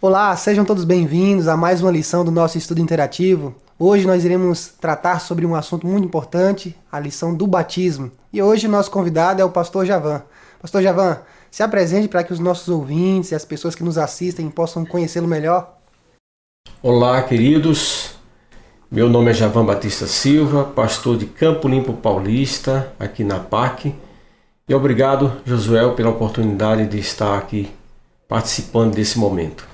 Olá, sejam todos bem-vindos a mais uma lição do nosso estudo interativo. Hoje nós iremos tratar sobre um assunto muito importante, a lição do batismo. E hoje o nosso convidado é o pastor Javan. Pastor Javan, se apresente para que os nossos ouvintes e as pessoas que nos assistem possam conhecê-lo melhor. Olá, queridos. Meu nome é Javan Batista Silva, pastor de Campo Limpo Paulista, aqui na PAC. E obrigado, Josué, pela oportunidade de estar aqui participando desse momento.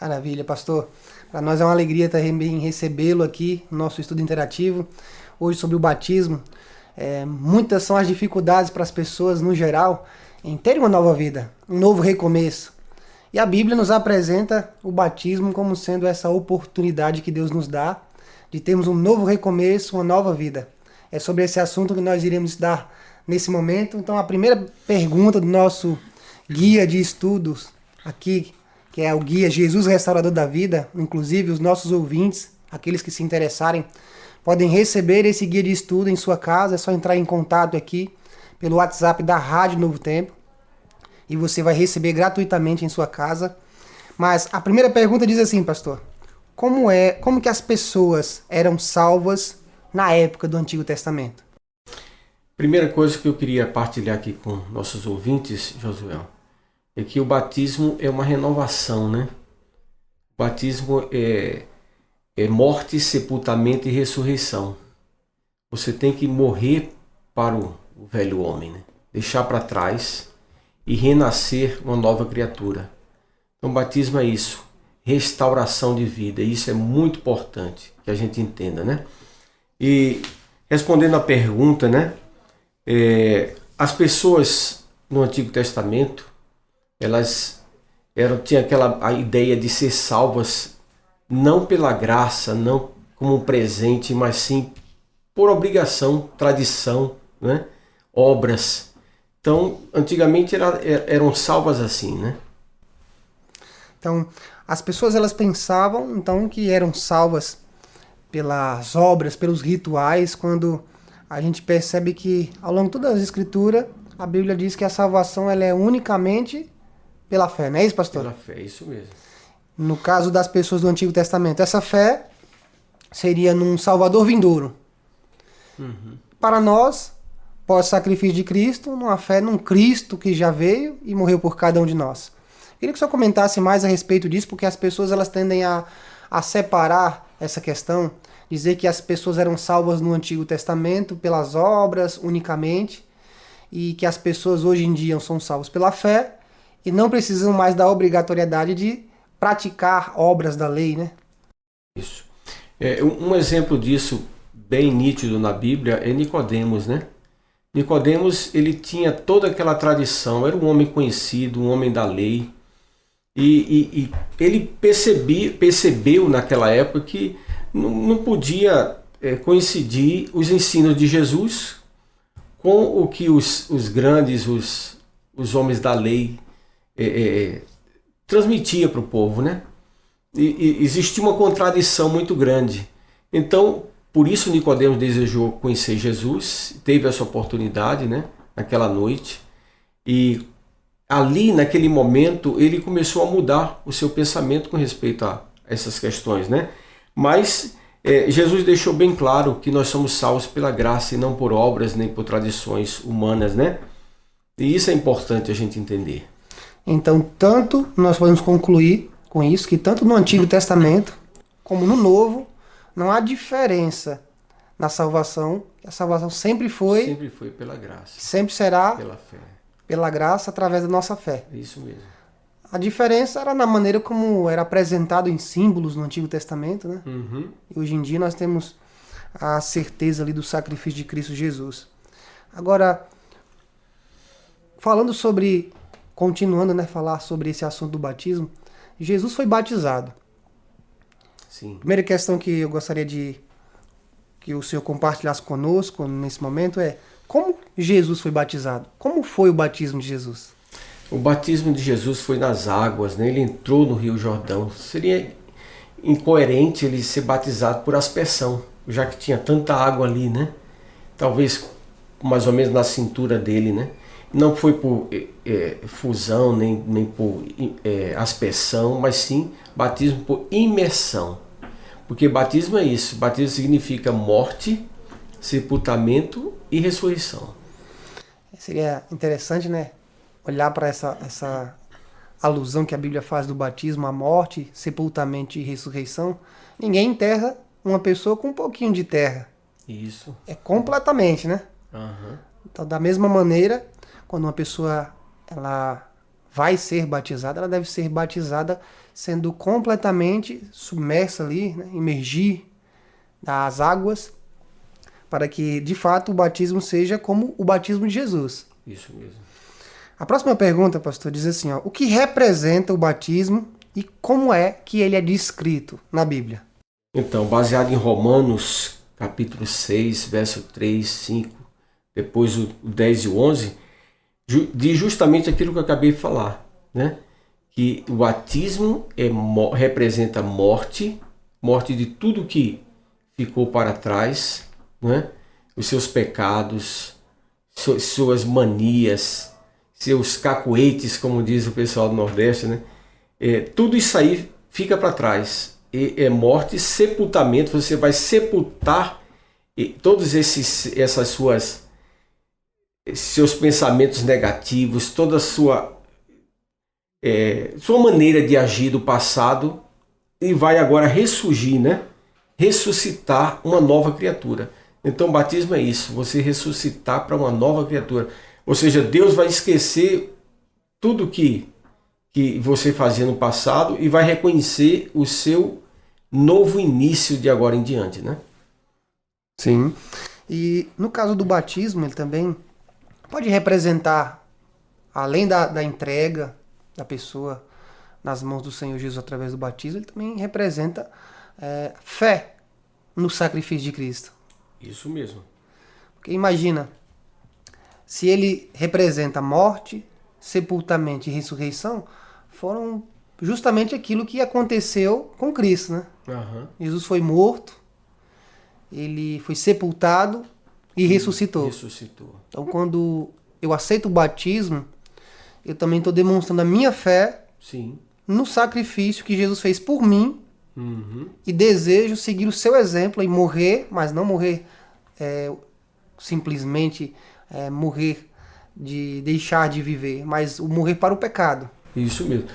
Maravilha, pastor. Para nós é uma alegria também recebê-lo aqui no nosso estudo interativo. Hoje sobre o batismo. Muitas são as dificuldades para as pessoas, no geral, em terem uma nova vida, um novo recomeço. E a Bíblia nos apresenta o batismo como sendo essa oportunidade que Deus nos dá de termos um novo recomeço, uma nova vida. É sobre esse assunto que nós iremos estudar nesse momento. Então a primeira pergunta do nosso guia de estudos aqui, que é o guia Jesus Restaurador da Vida, inclusive os nossos ouvintes, aqueles que se interessarem, podem receber esse guia de estudo em sua casa. É só entrar em contato aqui pelo WhatsApp da Rádio Novo Tempo e você vai receber gratuitamente em sua casa. Mas a primeira pergunta diz assim, pastor: como que as pessoas eram salvas na época do Antigo Testamento? Primeira coisa que eu queria partilhar aqui com nossos ouvintes, Josué, é que o batismo é uma renovação, né? O batismo é morte, sepultamento e ressurreição. Você tem que morrer para o velho homem, né? Deixar para trás e renascer uma nova criatura. Então o batismo é isso, restauração de vida. E isso é muito importante que a gente entenda, né? E respondendo à pergunta, né? As pessoas no Antigo Testamento, elas tinham a ideia de ser salvas não pela graça, não como um presente, mas sim por obrigação, tradição, né? Obras. Então, antigamente eram salvas assim, né? Então, as pessoas elas pensavam então que eram salvas pelas obras, pelos rituais, quando a gente percebe que ao longo de toda a Escritura, a Bíblia diz que a salvação ela é unicamente pela fé, não é isso, pastor? Pela fé, isso mesmo. No caso das pessoas do Antigo Testamento, essa fé seria num Salvador vindouro. Para nós, pós-sacrifício de Cristo, numa fé num Cristo que já veio e morreu por cada um de nós. Queria que o senhor comentasse mais a respeito disso, porque as pessoas elas tendem a separar essa questão, dizer que as pessoas eram salvas no Antigo Testamento pelas obras unicamente, e que as pessoas hoje em dia são salvas pela fé e não precisam mais da obrigatoriedade de praticar obras da lei, né? Isso. Um exemplo disso bem nítido na Bíblia é Nicodemos, né? Nicodemos, ele tinha toda aquela tradição, era um homem conhecido, um homem da lei, e ele percebeu naquela época que não podia coincidir os ensinos de Jesus com o que os grandes, os homens da lei transmitia para o povo, né? E existia uma contradição muito grande. Então, por isso Nicodemos desejou conhecer Jesus, teve essa oportunidade, né? Naquela noite, e ali, naquele momento, ele começou a mudar o seu pensamento com respeito a essas questões, né? Mas Jesus deixou bem claro que nós somos salvos pela graça e não por obras nem por tradições humanas, né? E isso é importante a gente entender. Então, tanto nós podemos concluir com isso, que tanto no Antigo Testamento como no Novo, não há diferença na salvação. A salvação sempre foi pela graça. Sempre será pela fé. Pela graça através da nossa fé. Isso mesmo. A diferença era na maneira como era apresentado em símbolos no Antigo Testamento, né? E hoje em dia nós temos a certeza ali do sacrifício de Cristo Jesus. Agora, continuando, né, falar sobre esse assunto do batismo, Jesus foi batizado. Sim. Primeira questão que eu gostaria que o senhor compartilhasse conosco nesse momento é: como Jesus foi batizado? Como foi o batismo de Jesus? O batismo de Jesus foi nas águas, né? Ele entrou no Rio Jordão. Seria incoerente ele ser batizado por aspersão, já que tinha tanta água ali, né? Talvez mais ou menos na cintura dele, né? não foi por fusão, nem por aspersão, mas sim batismo por imersão. Porque batismo é isso, batismo significa morte, sepultamento e ressurreição. Seria interessante, né, olhar para essa alusão que a Bíblia faz do batismo, a morte, sepultamento e ressurreição. Ninguém enterra uma pessoa com um pouquinho de terra. Isso. É completamente, né? Uhum. Então, da mesma maneira, quando uma pessoa ela vai ser batizada, ela deve ser batizada sendo completamente submersa ali, né, imergir nas águas, para que, de fato, o batismo seja como o batismo de Jesus. Isso mesmo. A próxima pergunta, pastor, diz assim, ó, o que representa o batismo e como é que ele é descrito na Bíblia? Então, baseado em Romanos, capítulo 6, verso 3, 5, depois o 10 e o 11, diz justamente aquilo que eu acabei de falar, né? Que o batismo representa morte de tudo que ficou para trás, né? Os seus pecados, suas manias, seus cacuetes, como diz o pessoal do Nordeste, né? Tudo isso aí fica para trás. É morte, sepultamento. Você vai sepultar todos seus pensamentos negativos, toda a sua maneira de agir do passado, e vai agora ressurgir, né? Ressuscitar uma nova criatura. Então o batismo é isso, você ressuscitar para uma nova criatura. Ou seja, Deus vai esquecer tudo que você fazia no passado e vai reconhecer o seu novo início de agora em diante, né? Sim. E no caso do batismo, ele também pode representar, além da entrega da pessoa nas mãos do Senhor Jesus através do batismo, ele também representa fé no sacrifício de Cristo. Isso mesmo. Porque imagina, se ele representa morte, sepultamento e ressurreição, foram justamente aquilo que aconteceu com Cristo, né? Uhum. Jesus foi morto, ele foi sepultado e ressuscitou. Ressuscitou. Então, quando eu aceito o batismo, eu também estou demonstrando a minha fé Sim. no sacrifício que Jesus fez por mim. Uhum. E desejo seguir o seu exemplo e morrer, mas não morrer simplesmente morrer de deixar de viver, mas o morrer para o pecado. Isso mesmo.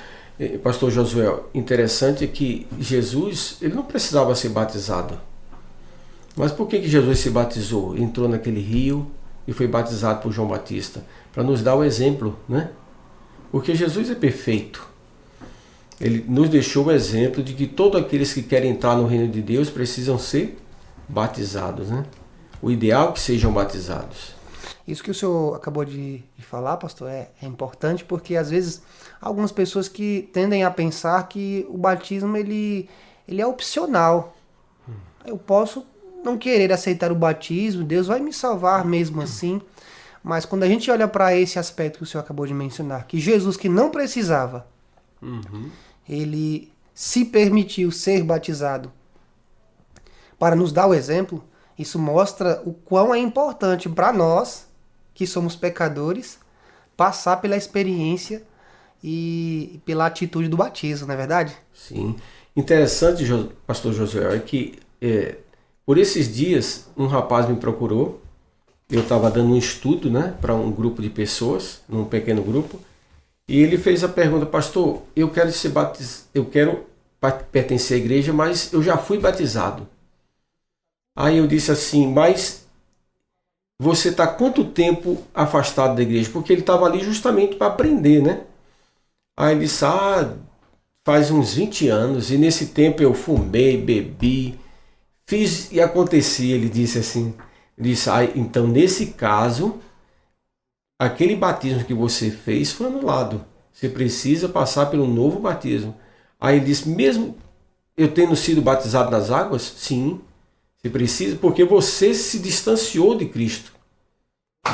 Pastor Josué, interessante é que Jesus, ele não precisava ser batizado. Mas por que Jesus se batizou? Entrou naquele rio e foi batizado por João Batista? Para nos dar o exemplo, né? Porque Jesus é perfeito. Ele nos deixou o exemplo de que todos aqueles que querem entrar no reino de Deus precisam ser batizados, né? O ideal é que sejam batizados. Isso que o senhor acabou de falar, pastor, é importante porque às vezes algumas pessoas que tendem a pensar que o batismo ele é opcional. Eu posso não querer aceitar o batismo, Deus vai me salvar mesmo assim. Mas quando a gente olha para esse aspecto que o senhor acabou de mencionar, que Jesus que não precisava, ele se permitiu ser batizado para nos dar o exemplo, isso mostra o quão é importante para nós, que somos pecadores, passar pela experiência e pela atitude do batismo, não é verdade? Sim. Interessante, pastor Josué, é que por esses dias um rapaz me procurou. Eu estava dando um estudo, né, para um grupo de pessoas, num pequeno grupo, e ele fez a pergunta: pastor, eu quero ser batizado, eu quero pertencer à igreja, mas eu já fui batizado. Aí eu disse assim: mas você está quanto tempo afastado da igreja? Porque ele estava ali justamente para aprender, né? Aí ele disse: faz uns 20 anos, e nesse tempo eu fumei, bebi, fiz e aconteci. Ele disse assim, então nesse caso, aquele batismo que você fez foi anulado. Você precisa passar pelo novo batismo. Aí ele disse: mesmo eu tendo sido batizado nas águas? Sim, você precisa, porque você se distanciou de Cristo,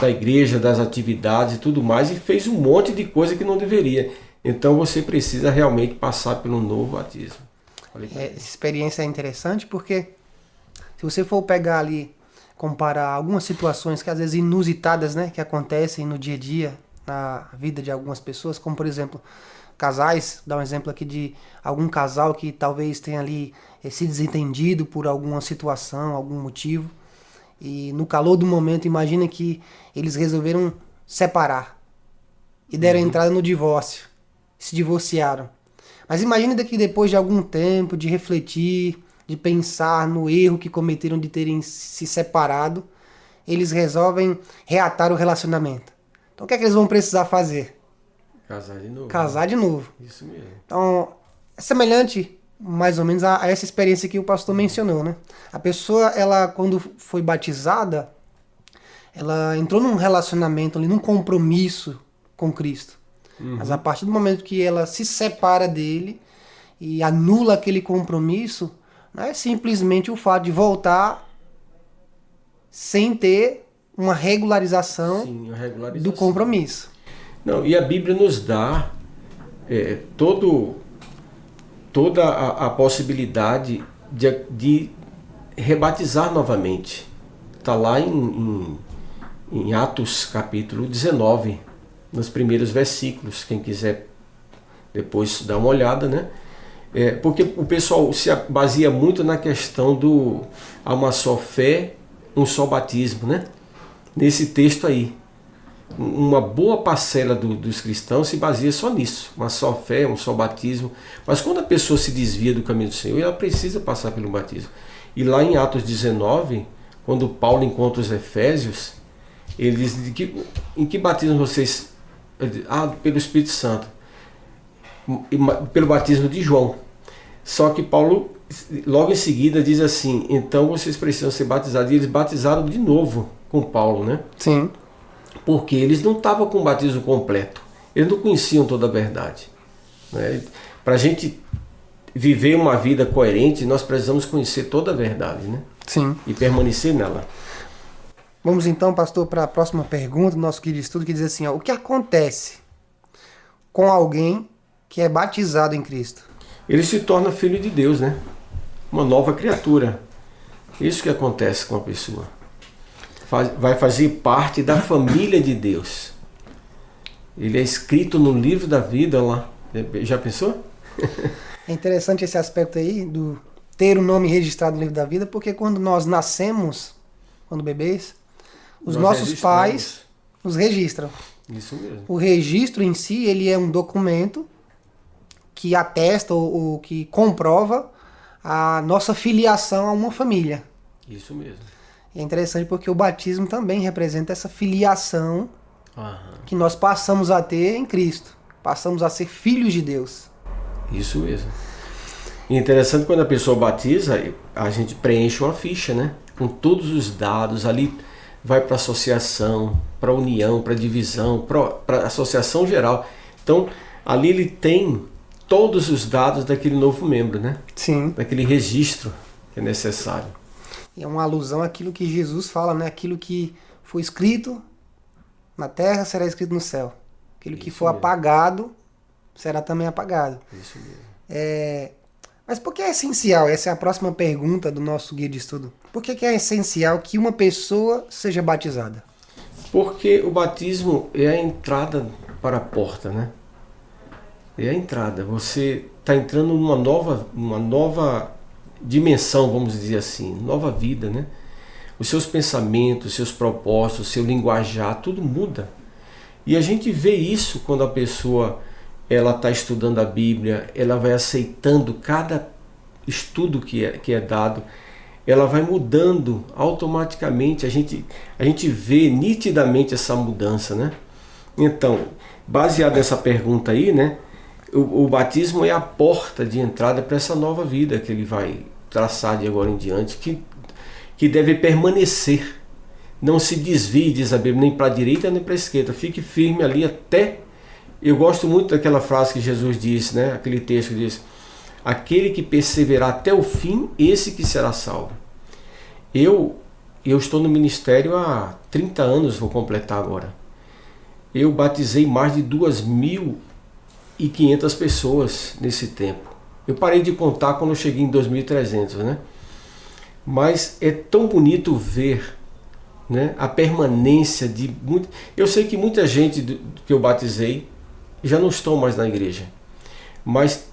da igreja, das atividades e tudo mais, e fez um monte de coisa que não deveria. Então você precisa realmente passar pelo novo batismo. Essa experiência é interessante porque se você for pegar ali, comparar algumas situações que às vezes inusitadas, né, que acontecem no dia a dia, na vida de algumas pessoas, como por exemplo, casais, dá um exemplo aqui de algum casal que talvez tenha ali se desentendido por alguma situação, algum motivo, e no calor do momento, imagina que eles resolveram separar e deram entrada no divórcio, se divorciaram. Mas imagine daqui depois de algum tempo, de refletir, de pensar no erro que cometeram de terem se separado, eles resolvem reatar o relacionamento. Então o que é que eles vão precisar fazer? Casar de novo. Casar de novo. Isso mesmo. Então é semelhante mais ou menos a essa experiência que o pastor mencionou, né? A pessoa, ela quando foi batizada, ela entrou num relacionamento ali, num compromisso com Cristo. Mas a partir do momento que ela se separa dele e anula aquele compromisso, não é simplesmente o fato de voltar sem ter uma regularização, Sim, uma regularização do compromisso. Não, e a Bíblia nos dá toda a possibilidade de rebatizar novamente. Está lá em Atos capítulo 19, nos primeiros versículos, quem quiser depois dar uma olhada, né? Porque o pessoal se baseia muito na questão do há uma só fé, um só batismo, né? Nesse texto aí. Uma boa parcela dos cristãos se baseia só nisso, uma só fé, um só batismo. Mas quando a pessoa se desvia do caminho do Senhor, ela precisa passar pelo batismo. E lá em Atos 19, quando Paulo encontra os Efésios, ele diz: em que batismo vocês? Pelo Espírito Santo, pelo batismo de João. Só que Paulo logo em seguida diz assim: então vocês precisam ser batizados. E eles batizaram de novo com Paulo, né? Sim. Porque eles não estavam com o batismo completo, eles não conheciam toda a verdade, né? Para a gente viver uma vida coerente, nós precisamos conhecer toda a verdade, né? Sim. E permanecer nela. Vamos então, pastor, para a próxima pergunta do nosso querido estudo, que diz assim: o que acontece com alguém que é batizado em Cristo? Ele se torna filho de Deus, né? Uma nova criatura. Isso que acontece com a pessoa. Vai fazer parte da família de Deus. Ele é escrito no livro da vida lá. Já pensou? É interessante esse aspecto aí do ter o nome registrado no livro da vida, porque quando nós nascemos, quando bebês, os nossos pais nos registram. Isso mesmo. O registro em si, ele é um documento que atesta ou que comprova a nossa filiação a uma família. Isso mesmo. E é interessante porque o batismo também representa essa filiação que nós passamos a ter em Cristo. Passamos a ser filhos de Deus. Isso mesmo. E interessante, quando a pessoa batiza, a gente preenche uma ficha, né? Com todos os dados. Ali vai para a associação, para a união, para a divisão, para a associação geral. Então, ali ele tem todos os dados daquele novo membro, né? Sim. Daquele registro que é necessário. E é uma alusão àquilo que Jesus fala, né? Aquilo que foi escrito na terra será escrito no céu. Aquilo que for apagado será também apagado. Isso mesmo. Mas por que é essencial? Essa é a próxima pergunta do nosso guia de estudo. Por que é essencial que uma pessoa seja batizada? Porque o batismo é a entrada para a porta, né? É a entrada. Você está entrando numa nova dimensão, vamos dizer assim, nova vida, né? Os seus pensamentos, os seus propósitos, o seu linguajar, tudo muda. E a gente vê isso quando a pessoa ela está estudando a Bíblia, ela vai aceitando cada estudo que é dado, ela vai mudando automaticamente. A gente vê nitidamente essa mudança, né? Então, baseado nessa pergunta aí, né? O batismo é a porta de entrada para essa nova vida que ele vai traçar de agora em diante, que deve permanecer. Não se desvie, diz a Bíblia, nem para a direita nem para a esquerda. Fique firme ali até... Eu gosto muito daquela frase que Jesus disse, né? Aquele texto que diz: aquele que perseverar até o fim, esse que será salvo. Eu estou no ministério há 30 anos, vou completar agora. Eu batizei mais de 2.500 pessoas nesse tempo. Eu parei de contar quando eu cheguei em 2.300, né? Mas é tão bonito ver né? A permanência de muito. Eu sei que muita gente que eu batizei já não estão mais na igreja, mas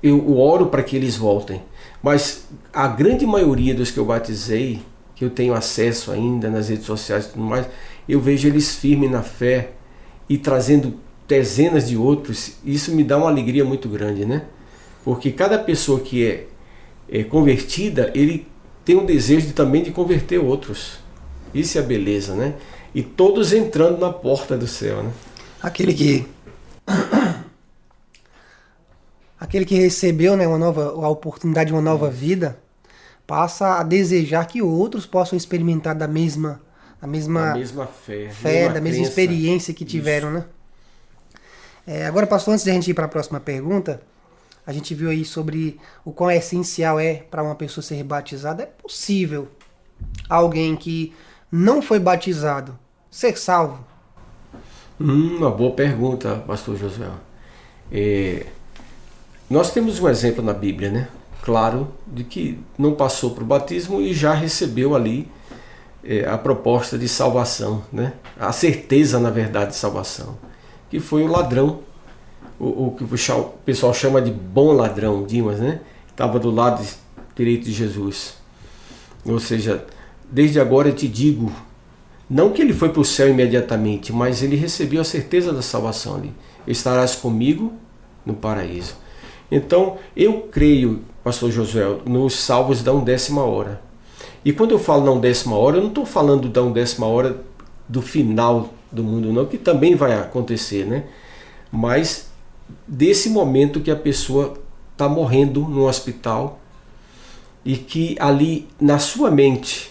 eu oro para que eles voltem. Mas a grande maioria dos que eu batizei, que eu tenho acesso ainda nas redes sociais e tudo mais, eu vejo eles firmes na fé e trazendo dezenas de outros. Isso me dá uma alegria muito grande, né? Porque cada pessoa que é convertida, ele tem um desejo também de converter outros. Isso é a beleza, né? E todos entrando na porta do céu, né? Aquele que recebeu, né, a oportunidade de uma nova vida, passa a desejar que outros possam experimentar da mesma A mesma fé, da mesma experiência que tiveram, né? Agora, pastor, antes de a gente ir para a próxima pergunta, a gente viu aí sobre o quão essencial é para uma pessoa ser batizada. É possível alguém que não foi batizado ser salvo? Uma boa pergunta, pastor Josué. Nós temos um exemplo na Bíblia, né? Claro, de que não passou para o batismo e já recebeu ali a proposta de salvação, né? A certeza, na verdade, de salvação, que foi o ladrão, o que o pessoal chama de bom ladrão, Dimas, né? Estava do lado direito de Jesus. Ou seja, desde agora eu te digo, não que ele foi para o céu imediatamente, mas ele recebeu a certeza da salvação ali. Estarás comigo no paraíso. Então, eu creio, pastor Josué, nos salvos da 1/10 hora. E quando eu falo na 1/10 hora, eu não estou falando da 1/10 hora do final do mundo, não, que também vai acontecer, né? Mas desse momento que a pessoa está morrendo no hospital e que ali na sua mente,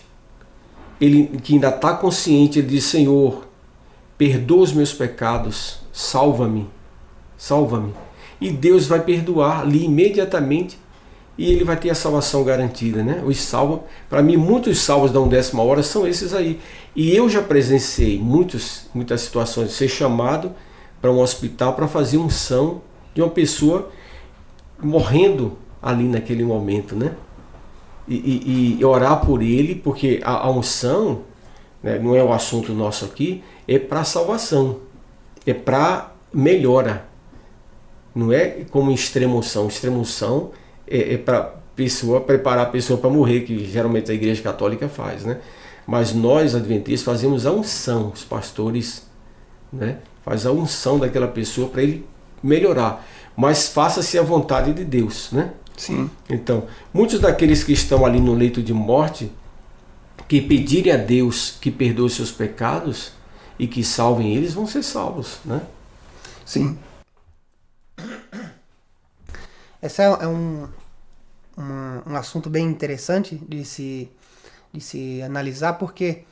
ele que ainda está consciente, ele diz: Senhor, perdoa os meus pecados, salva-me, salva-me. E Deus vai perdoar ali imediatamente e ele vai ter a salvação garantida, né? Os salvos, para mim, muitos salvos da 1/10 hora são esses aí. E eu já presenciei muitas situações de ser chamado para um hospital para fazer unção de uma pessoa morrendo ali naquele momento, né? E orar por ele, porque a unção, né, não é o assunto nosso aqui, é para salvação, é para melhora. Não é como extrema unção. Extrema unção é para preparar a pessoa para morrer, que geralmente a Igreja Católica faz, né? Mas nós, adventistas, fazemos a unção, os pastores, né? Faz a unção daquela pessoa para ele melhorar. Mas faça-se a vontade de Deus, né? Sim. Então, muitos daqueles que estão ali no leito de morte, que pedirem a Deus que perdoe seus pecados e que salvem eles, vão ser salvos, né? Sim. Esse é um assunto bem interessante de se analisar, porque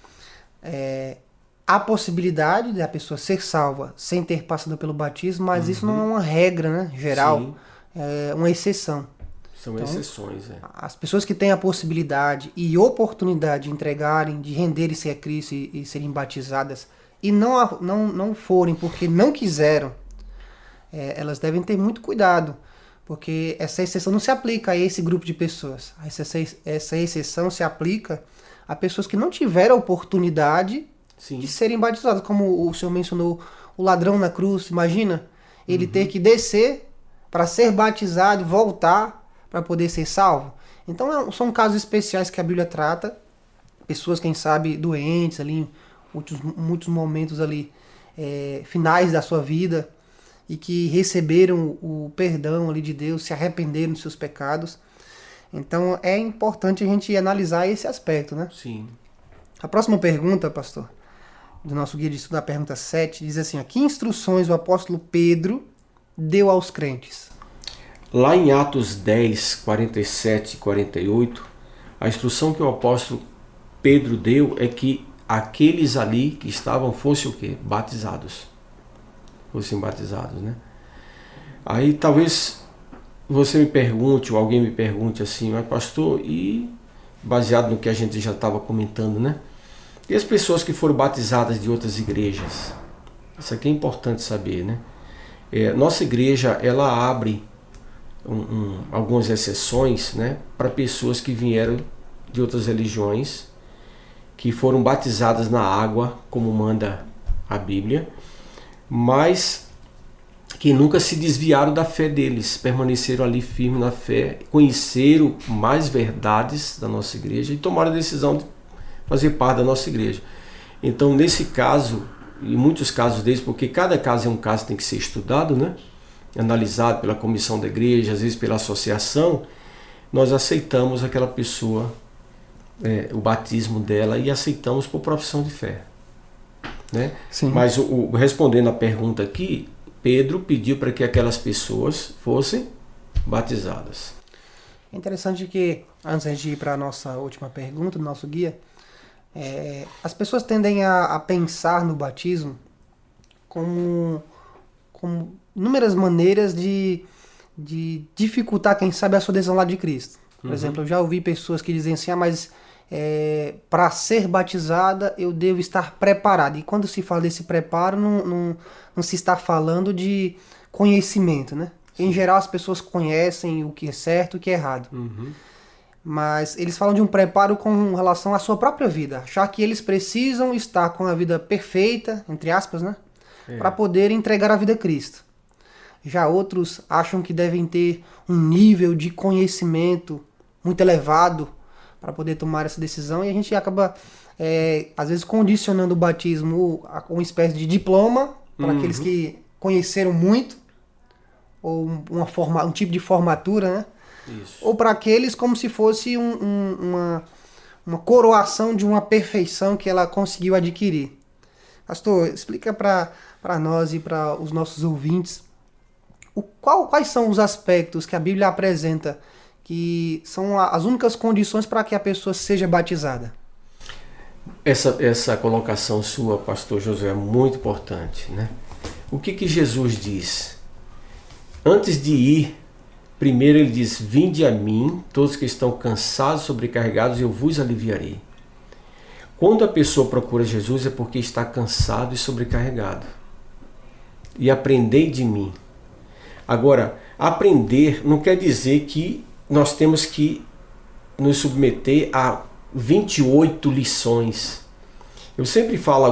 há possibilidade da pessoa ser salva sem ter passado pelo batismo, mas isso não é uma regra, né, geral. Sim. É uma exceção. São exceções. As pessoas que têm a possibilidade e oportunidade de entregarem, de renderem-se a Cristo e serem batizadas, e não forem porque não quiseram, elas devem ter muito cuidado, porque essa exceção não se aplica a esse grupo de pessoas. Essa exceção se aplica a pessoas que não tiveram a oportunidade Sim. de serem batizadas, como o senhor mencionou, o ladrão na cruz. Imagina ele ter que descer para ser batizado e voltar para poder ser salvo. Então são casos especiais que a Bíblia trata, pessoas, quem sabe, doentes ali, em muitos momentos ali finais da sua vida, e que receberam o perdão ali de Deus, se arrependeram dos seus pecados. Então é importante a gente analisar esse aspecto, né? Sim. A próxima pergunta, pastor, do nosso guia de estudo, a pergunta 7, diz assim: que instruções o apóstolo Pedro deu aos crentes? Lá em Atos 10, 47 e 48, a instrução que o apóstolo Pedro deu é que aqueles ali que estavam fossem o quê? Batizados. Fossem batizados, né? Aí talvez você me pergunte, ou alguém me pergunte assim: mas pastor, e baseado no que a gente já estava comentando, né? E as pessoas que foram batizadas de outras igrejas? Isso aqui é importante saber, né? Nossa igreja, ela abre algumas exceções, né, para pessoas que vieram de outras religiões que foram batizadas na água, como manda a Bíblia, mas que nunca se desviaram da fé deles, permaneceram ali firmes na fé, conheceram mais verdades da nossa igreja e tomaram a decisão de fazer parte da nossa igreja. Então, nesse caso, e muitos casos deles, porque cada caso é um caso que tem que ser estudado, né? Analisado pela comissão da igreja, às vezes pela associação, nós aceitamos aquela pessoa, o batismo dela, e aceitamos por profissão de fé. Né? Sim. Mas respondendo a pergunta aqui, Pedro pediu para que aquelas pessoas fossem batizadas. É interessante que, antes de ir para a nossa última pergunta, do nosso guia, as pessoas tendem a pensar no batismo como inúmeras maneiras de dificultar, quem sabe, a sua adesão lá de Cristo. Por exemplo, eu já ouvi pessoas que dizem assim, mas para ser batizada eu devo estar preparado. E quando se fala desse preparo, não se está falando de conhecimento, né? Em geral, as pessoas conhecem o que é certo e o que é errado. Mas eles falam de um preparo com relação à sua própria vida. Achar que eles precisam estar com a vida perfeita, entre aspas, né? Para poder entregar a vida a Cristo. Já outros acham que devem ter um nível de conhecimento muito elevado para poder tomar essa decisão. E a gente acaba, às vezes, condicionando o batismo a uma espécie de diploma para aqueles que conheceram muito, ou um tipo de formatura, né? Isso. Ou para aqueles como se fosse uma coroação de uma perfeição que ela conseguiu adquirir. Pastor, explica para nós e para os nossos ouvintes quais são os aspectos que a Bíblia apresenta que são as únicas condições para que a pessoa seja batizada. Essa colocação sua, pastor Josué, é muito importante, né? O que Jesus diz? Antes de ir, primeiro ele diz, vinde a mim, todos que estão cansados, sobrecarregados, eu vos aliviarei. Quando a pessoa procura Jesus é porque está cansado e sobrecarregado. E aprendei de mim. Agora, aprender não quer dizer que nós temos que nos submeter a 28 lições. Eu sempre falo a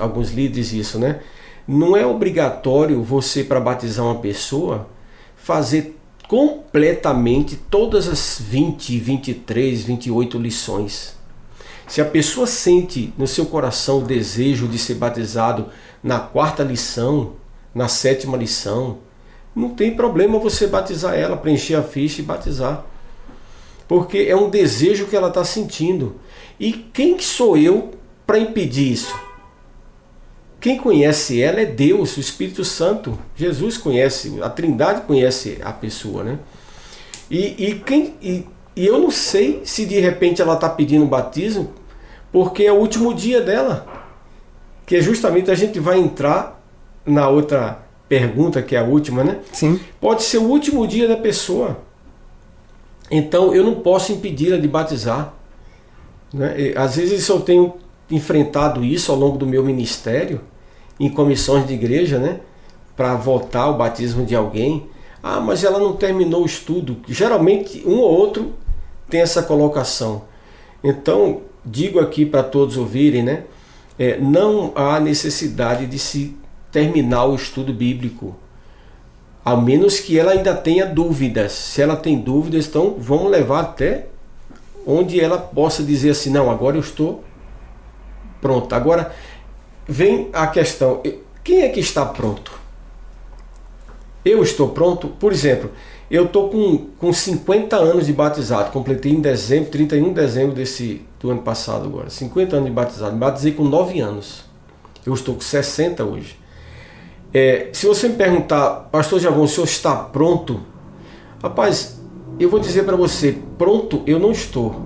alguns líderes isso, né? Não é obrigatório você, para batizar uma pessoa, fazer completamente todas as 20, 23, 28 lições. Se a pessoa sente no seu coração o desejo de ser batizado na 4ª lição, na 7ª lição, não tem problema você batizar ela, preencher a ficha e batizar. Porque é um desejo que ela está sentindo. E quem sou eu para impedir isso? Quem conhece ela é Deus, o Espírito Santo. Jesus conhece, a Trindade conhece a pessoa, né? E eu não sei se de repente ela está pedindo batismo porque é o último dia dela. Que é justamente a gente vai entrar na outra pergunta, que é a última, né? Sim. Pode ser o último dia da pessoa. Então eu não posso impedi-la de batizar. Né? Às vezes eu tenho enfrentado isso ao longo do meu ministério, em comissões de igreja, né? Para votar o batismo de alguém. Ah, mas ela não terminou o estudo. Geralmente um ou outro tem essa colocação. Então, digo aqui para todos ouvirem, né? Não há necessidade de se terminar o estudo bíblico, a menos que ela ainda tenha dúvidas. Se ela tem dúvidas, então vamos levar até onde ela possa dizer assim, não, agora eu estou pronto. Agora vem a questão, quem é que está pronto? Eu estou pronto? Por exemplo, eu estou com 50 anos de batizado, completei em dezembro, 31 de dezembro do ano passado agora, 50 anos de batizado, me batizei com 9 anos, eu estou com 60 hoje. Se você me perguntar, pastor Javon, o senhor está pronto? Rapaz, eu vou dizer para você, pronto eu não estou,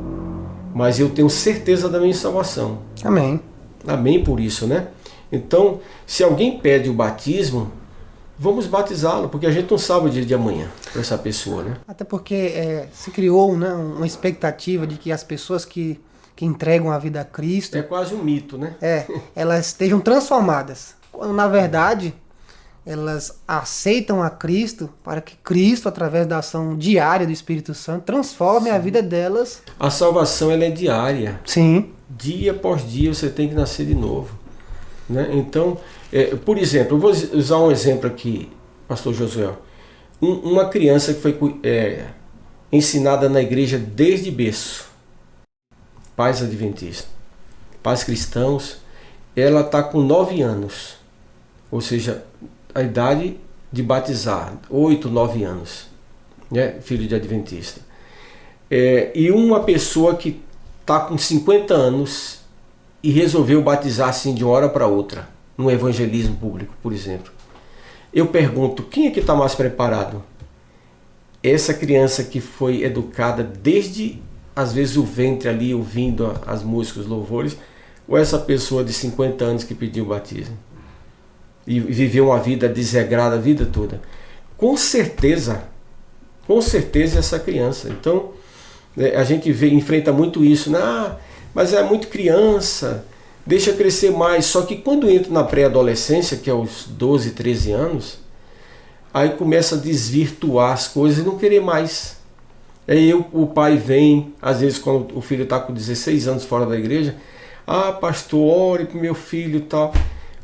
mas eu tenho certeza da minha salvação. Amém. Amém por isso, né? Então, se alguém pede o batismo, vamos batizá-lo, porque a gente não sabe o dia de amanhã para essa pessoa, né? Até porque se criou, né, uma expectativa de que as pessoas que entregam a vida a Cristo... É quase um mito, né? Elas estejam transformadas. Quando, na verdade, elas aceitam a Cristo para que Cristo, através da ação diária do Espírito Santo, transforme a vida delas. A salvação ela é diária. Sim. Dia após dia você tem que nascer de novo, né? Então, por exemplo, eu vou usar um exemplo aqui, pastor Josué. Uma criança que foi ensinada na igreja desde berço, pais adventistas, pais cristãos, ela está com 9 anos, ou seja, a idade de batizar, 8, 9 anos, né? Filho de adventista. E uma pessoa que está com 50 anos e resolveu batizar assim de uma hora para outra, num evangelismo público, por exemplo. Eu pergunto, quem é que está mais preparado? Essa criança que foi educada desde, às vezes, o ventre ali, ouvindo as músicas, os louvores, ou essa pessoa de 50 anos que pediu o batismo? E viveu uma vida desregrada a vida toda? Com certeza essa criança. Então, a gente enfrenta muito isso, né? Mas é muito criança, deixa crescer mais. Só que quando entra na pré-adolescência, que é os 12, 13 anos, aí começa a desvirtuar as coisas e não querer mais. Aí o pai vem, às vezes quando o filho está com 16 anos fora da igreja, pastor, ore para o meu filho e tal.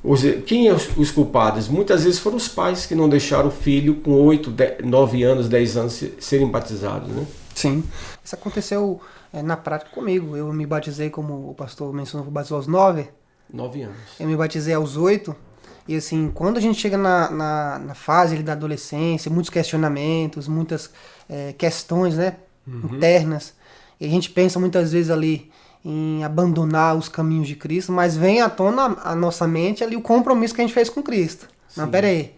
Ou seja, quem é os culpados? Muitas vezes foram os pais que não deixaram o filho com 8, 9 anos, 10 anos serem batizados, né? Sim. Isso aconteceu na prática comigo. Eu me batizei, como o pastor mencionou, batizou aos 9. 9 anos. Eu me batizei aos 8. E assim, quando a gente chega na fase ali da adolescência, muitos questionamentos, muitas questões, né, internas, e a gente pensa muitas vezes ali em abandonar os caminhos de Cristo, mas vem à tona a nossa mente ali o compromisso que a gente fez com Cristo. Sim. Não, pera aí,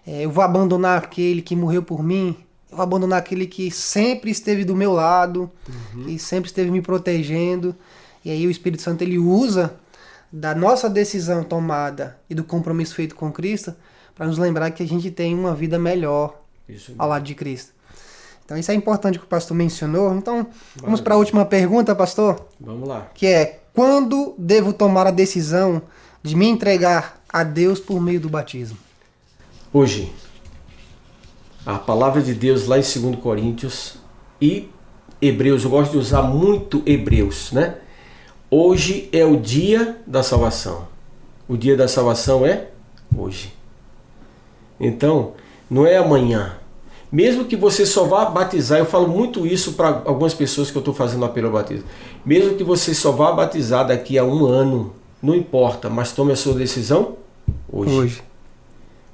eu vou abandonar aquele que morreu por mim, eu vou abandonar aquele que sempre esteve do meu lado, que sempre esteve me protegendo, e aí o Espírito Santo ele usa da nossa decisão tomada e do compromisso feito com Cristo para nos lembrar que a gente tem uma vida melhor ao lado de Cristo. Então isso é importante que o pastor mencionou. Então vamos para a última pergunta, pastor. Vamos lá. Que é, quando devo tomar a decisão de me entregar a Deus por meio do batismo? Hoje. A palavra de Deus lá em 2 Coríntios e Hebreus, eu gosto de usar muito Hebreus, né? Hoje é o dia da salvação. O dia da salvação é hoje. Então, não é amanhã. Mesmo que você só vá batizar, eu falo muito isso para algumas pessoas que eu estou fazendo apelo ao batismo. Mesmo que você só vá batizar daqui a 1 ano, não importa, mas tome a sua decisão hoje.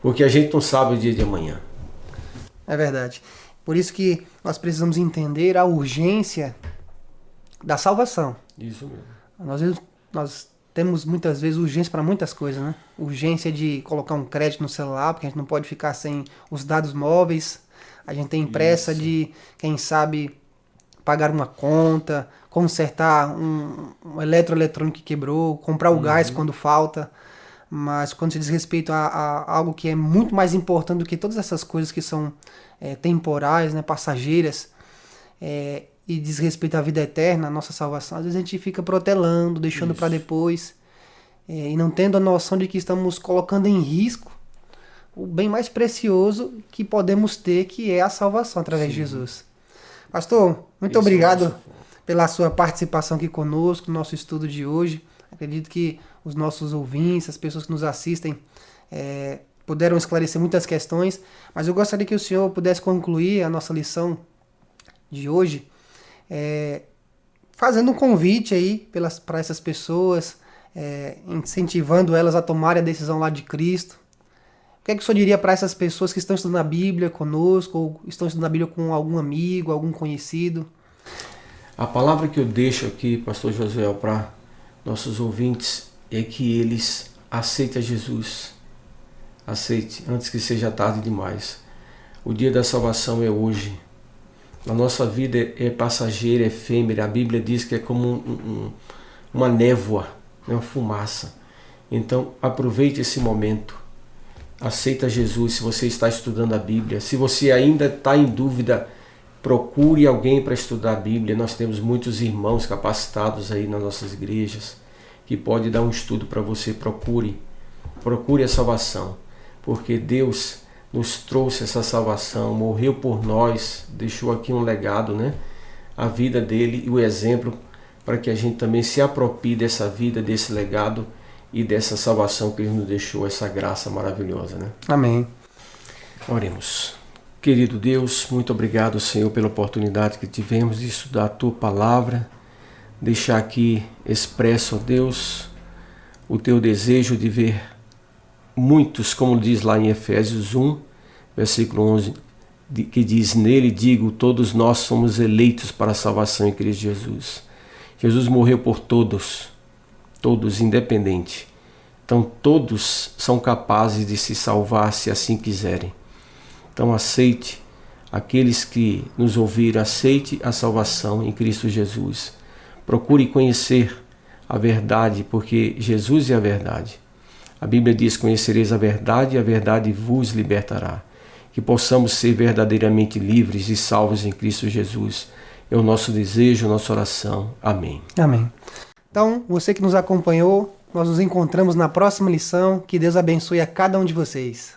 Porque a gente não sabe o dia de amanhã. É verdade. Por isso que nós precisamos entender a urgência da salvação. Isso mesmo. Nós temos muitas vezes urgência para muitas coisas, né? Urgência de colocar um crédito no celular, porque a gente não pode ficar sem os dados móveis. A gente tem pressa de, quem sabe, pagar uma conta, consertar um eletroeletrônico que quebrou, comprar o gás quando falta. Mas quando se diz respeito a algo que é muito mais importante do que todas essas coisas que são temporais, né, passageiras, e diz respeito à vida eterna, à nossa salvação, às vezes a gente fica protelando, deixando para depois, e não tendo a noção de que estamos colocando em risco o bem mais precioso que podemos ter, que é a salvação através de Jesus. Pastor, muito obrigado pela sua participação aqui conosco, no nosso estudo de hoje. Acredito que os nossos ouvintes, as pessoas que nos assistem, puderam esclarecer muitas questões, mas eu gostaria que o senhor pudesse concluir a nossa lição de hoje, fazendo um convite aí para essas pessoas, incentivando elas a tomarem a decisão lá de Cristo. O que é que o senhor diria para essas pessoas que estão estudando a Bíblia conosco, ou estão estudando a Bíblia com algum amigo, algum conhecido? A palavra que eu deixo aqui, pastor Josué, para nossos ouvintes, é que eles aceitem Jesus. Aceite, antes que seja tarde demais. O dia da salvação é hoje. A nossa vida é passageira, é efêmera. A Bíblia diz que é como uma névoa, uma fumaça. Então, aproveite esse momento. Aceita Jesus se você está estudando a Bíblia. Se você ainda está em dúvida, procure alguém para estudar a Bíblia. Nós temos muitos irmãos capacitados aí nas nossas igrejas que pode dar um estudo para você. Procure a salvação, porque Deus nos trouxe essa salvação, morreu por nós, deixou aqui um legado, né? A vida dele e o exemplo para que a gente também se aproprie dessa vida, desse legado e dessa salvação que Ele nos deixou, essa graça maravilhosa, né? Amém. Oremos. Querido Deus, muito obrigado, Senhor, pela oportunidade que tivemos de estudar a Tua Palavra, deixar aqui expresso, ó Deus, o Teu desejo de ver muitos, como diz lá em Efésios 1, versículo 11, que diz: nele digo, todos nós somos eleitos para a salvação em Cristo Jesus. Jesus morreu por todos, independente. Então todos são capazes de se salvar se assim quiserem. Então aceite, aqueles que nos ouviram, aceite a salvação em Cristo Jesus. Procure conhecer a verdade, porque Jesus é a verdade. A Bíblia diz: conhecereis a verdade e a verdade vos libertará. Que possamos ser verdadeiramente livres e salvos em Cristo Jesus. É o nosso desejo, a nossa oração. Amém. Amém. Então, você que nos acompanhou, nós nos encontramos na próxima lição. Que Deus abençoe a cada um de vocês.